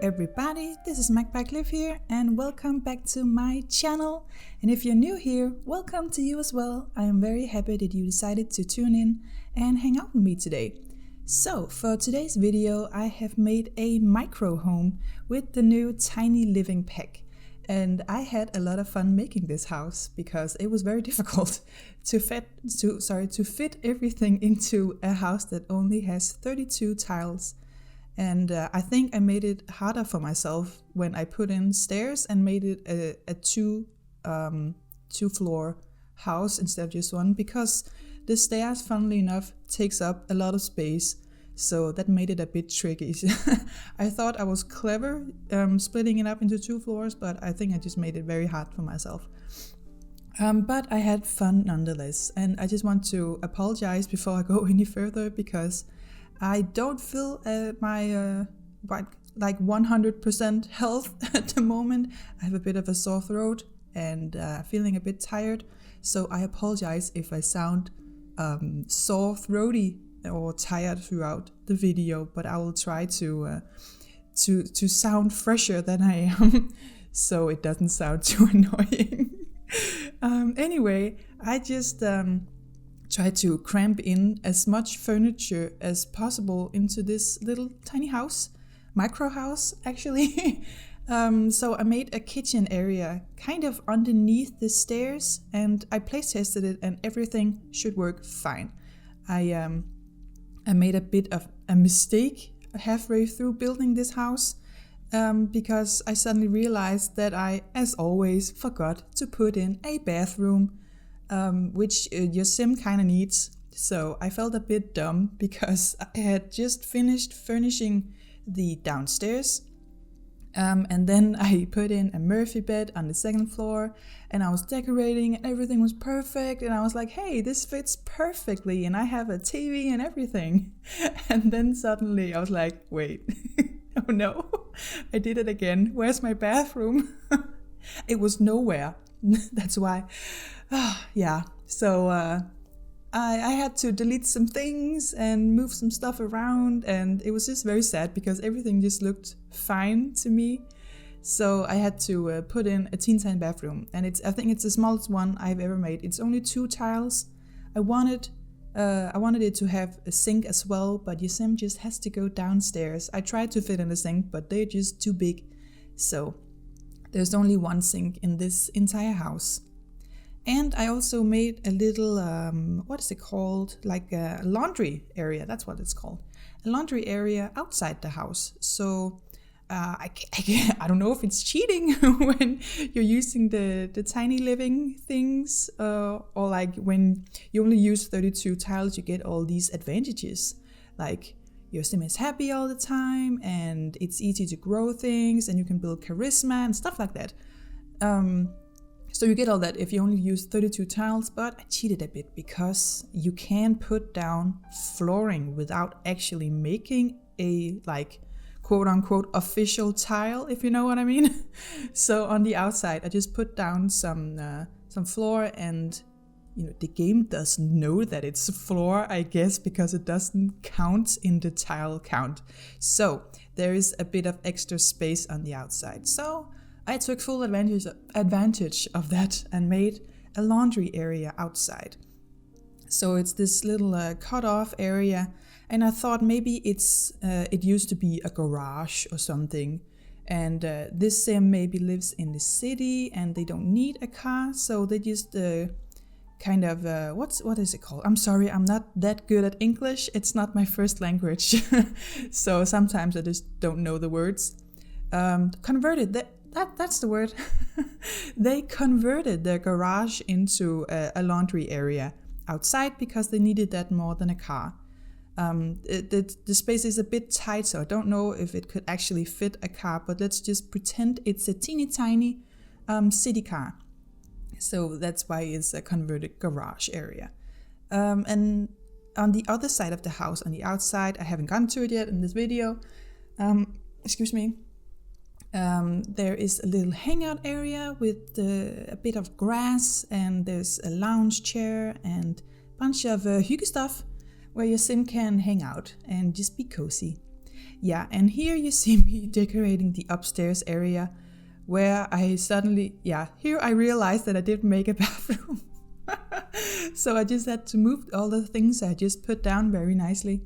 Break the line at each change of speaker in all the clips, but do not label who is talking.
everybody, this is MagpieCliff here and welcome back to my channel. And if you're new here, welcome to you as well. I am very happy that you decided to tune in and hang out with me today. So for today's video I have made a micro home with the new tiny living pack. And I had a lot of fun making this house because it was very difficult to fit everything into a house that only has 32 tiles. And I think I made it harder for myself when I put in stairs and made it a two-floor house instead of just one, because the stairs, funnily enough, takes up a lot of space. So that made it a bit tricky. I thought I was clever splitting it up into 2 floors, but I think I just made it very hard for myself. But I had fun nonetheless. And I just want to apologize before I go any further because I don't feel my 100% health at the moment. I have a bit of a sore throat and feeling a bit tired. So I apologize if I sound sore throaty or tired throughout the video, but I will try to sound fresher than I am, so it doesn't sound too annoying. Anyway, I just try to cramp in as much furniture as possible into this little tiny house, micro house actually. So I made a kitchen area kind of underneath the stairs, and I place tested it and everything should work fine. I made a bit of a mistake halfway through building this house because I suddenly realized that I, as always, forgot to put in a bathroom, which your sim kind of needs. So I felt a bit dumb because I had just finished furnishing the downstairs. And then I put in a Murphy bed on the 2nd floor and I was decorating and everything was perfect. And I was like, hey, this fits perfectly and I have a TV and everything. And then suddenly I was like, wait, oh no, I did it again. Where's my bathroom? It was nowhere. That's why. Yeah, so I had to delete some things and move some stuff around, and it was just very sad because everything just looked fine to me. So I had to put in a teeny tiny bathroom, and I think it's the smallest one I've ever made. It's only 2 tiles. I wanted it to have a sink as well, but your sim just has to go downstairs. I tried to fit in a sink, but they're just too big. So there's only 1 sink in this entire house. And I also made a little, what is it called? Like a laundry area, that's what it's called. A laundry area outside the house. So I don't know if it's cheating when you're using the tiny living things, or like when you only use 32 tiles, you get all these advantages. Like your sim is happy all the time and it's easy to grow things and you can build charisma and stuff like that. So you get all that if you only use 32 tiles, but I cheated a bit because you can put down flooring without actually making a quote unquote official tile, if you know what I mean. So on the outside, I just put down some floor, and the game doesn't know that it's floor, I guess, because it doesn't count in the tile count. So there is a bit of extra space on the outside. So I took full advantage of that and made a laundry area outside. So it's this little cut-off area, and I thought maybe it used to be a garage or something. And this sim maybe lives in the city and they don't need a car, so they just kind of what is it called? I'm sorry, I'm not that good at English. It's not my first language, so sometimes I just don't know the words. Converted that's the word. They converted their garage into a laundry area outside because they needed that more than a car. The space is a bit tight, so I don't know if it could actually fit a car, but let's just pretend it's a teeny tiny city car. So that's why it's a converted garage area. And on the other side of the house, on the outside, I haven't gotten to it yet in this video. Excuse me. There is a little hangout area with a bit of grass, and there's a lounge chair and a bunch of hygge stuff where your sim can hang out and just be cozy. Yeah, and here you see me decorating the upstairs area where I suddenly, here I realized that I didn't make a bathroom. So I just had to move all the things I just put down very nicely.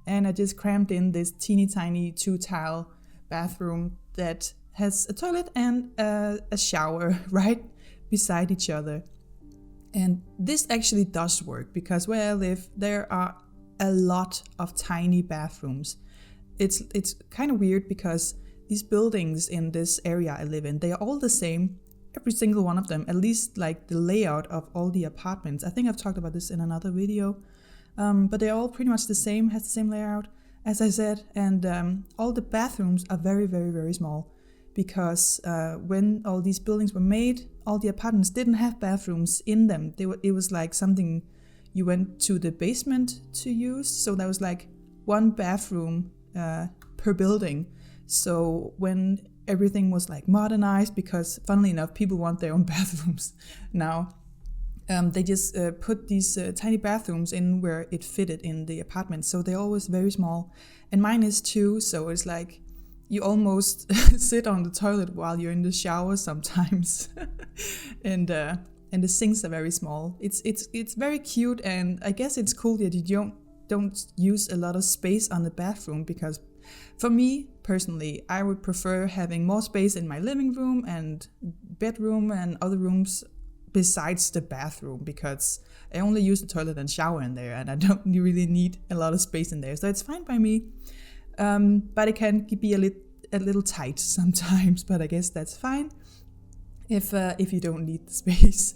And I just crammed in this teeny tiny 2-tile bathroom that has a toilet and a shower right beside each other. And this actually does work because where I live, there are a lot of tiny bathrooms. It's kind of weird because these buildings in this area I live in, they are all the same, every single one of them, at least like the layout of all the apartments. I think I've talked about this in another video, but they're all pretty much the same, has the same layout, as I said, and all the bathrooms are very, very, very small because when all these buildings were made, all the apartments didn't have bathrooms in them. It was like something you went to the basement to use, so there was like one bathroom per building. So when everything was like modernized, because funnily enough, people want their own bathrooms now, they just put these tiny bathrooms in where it fitted in the apartment. So they're always very small, and mine is too. So it's like you almost sit on the toilet while you're in the shower sometimes, and the sinks are very small. It's very cute, and I guess it's cool that you don't use a lot of space on the bathroom, because for me personally, I would prefer having more space in my living room and bedroom and other rooms besides the bathroom, because I only use the toilet and shower in there, and I don't really need a lot of space in there. So it's fine by me, but it can be a little tight sometimes, but I guess that's fine if you don't need the space.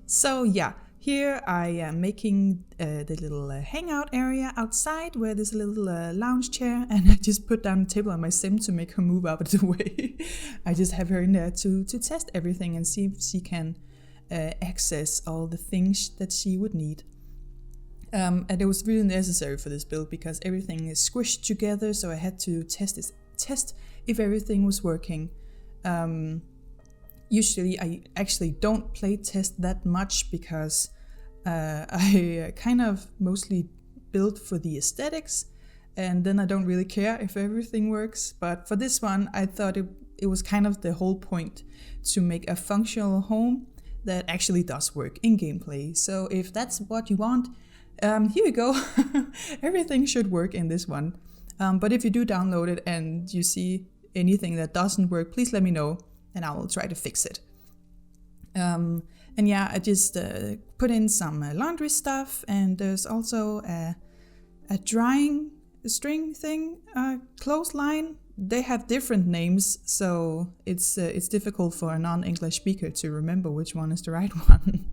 So yeah, here I am making the little hangout area outside where there's a little lounge chair, and I just put down a table on my sim to make her move out of the way. I just have her in there to test everything and see if she can access all the things that she would need. And it was really necessary for this build because everything is squished together, so I had to test if everything was working. Usually I actually don't play test that much because I kind of mostly build for the aesthetics, and then I don't really care if everything works. But for this one, I thought it was kind of the whole point to make a functional home that actually does work in gameplay. So if that's what you want, here you go. Everything should work in this one. But if you do download it and you see anything that doesn't work, please let me know and I will try to fix it. And yeah, I just put in some laundry stuff, and there's also a drying string thing, clothesline. They have different names, so it's difficult for a non-English speaker to remember which one is the right one.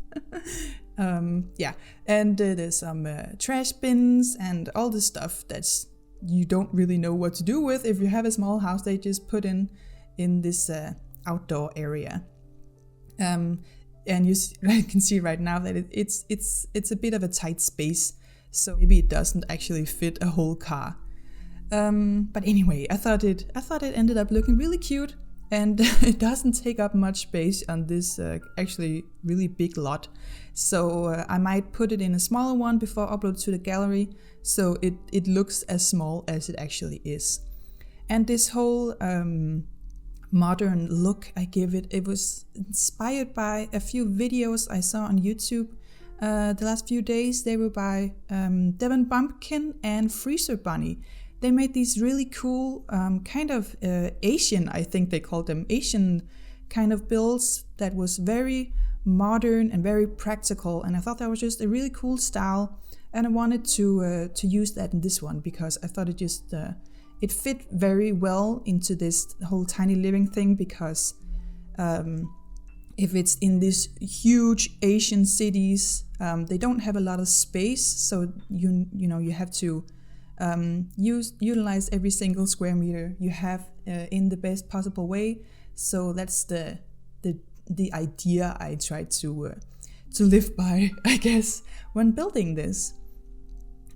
Yeah, and there's some trash bins and all this stuff that's you don't really know what to do with. If you have a small house, they just put in this outdoor area. And I can see right now that it's a bit of a tight space, so maybe it doesn't actually fit a whole car. But anyway, I thought it ended up looking really cute, and it doesn't take up much space on this actually really big lot. So I might put it in a smaller one before I upload to the gallery, so it looks as small as it actually is. And this whole modern look I give it was inspired by a few videos I saw on YouTube the last few days. They were by Devon Bumpkin and Freezer Bunny. They made these really cool kind of Asian, I think they called them, Asian kind of builds that was very modern and very practical, and I thought that was just a really cool style, and I wanted to use that in this one because I thought it just it fit very well into this whole tiny living thing, because if it's in these huge Asian cities, they don't have a lot of space, so you have to utilize every single square meter you have in the best possible way. So that's the idea I tried to live by, I guess, when building this.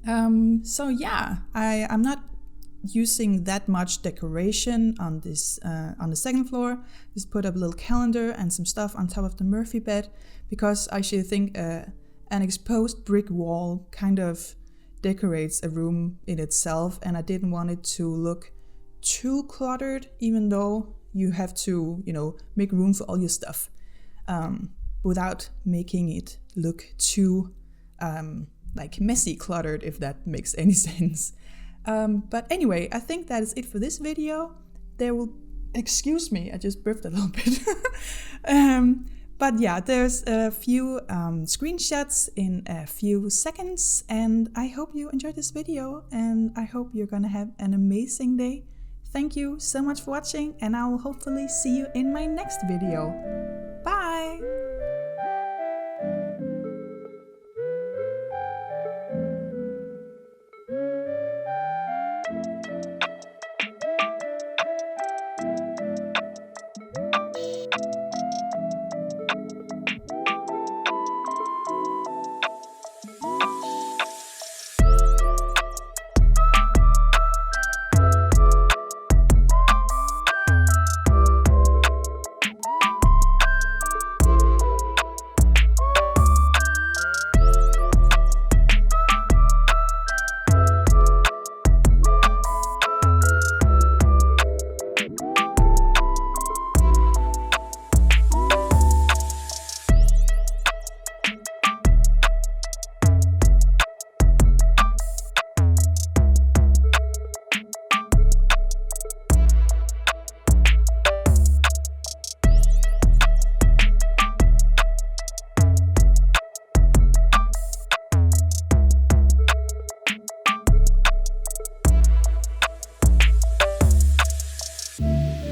So yeah, I'm not using that much decoration on this on the second floor. Just put up a little calendar and some stuff on top of the Murphy bed, because I actually think an exposed brick wall kind of decorates a room in itself, and I didn't want it to look too cluttered, even though you have to, you know, make room for all your stuff, without making it look too like messy cluttered, if that makes any sense. But anyway, I think that is it for this video. There will, excuse me, I just burped a little bit. But yeah, there's a few screenshots in a few seconds, and I hope you enjoyed this video, and I hope you're gonna have an amazing day. Thank you so much for watching, and I will hopefully see you in my next video.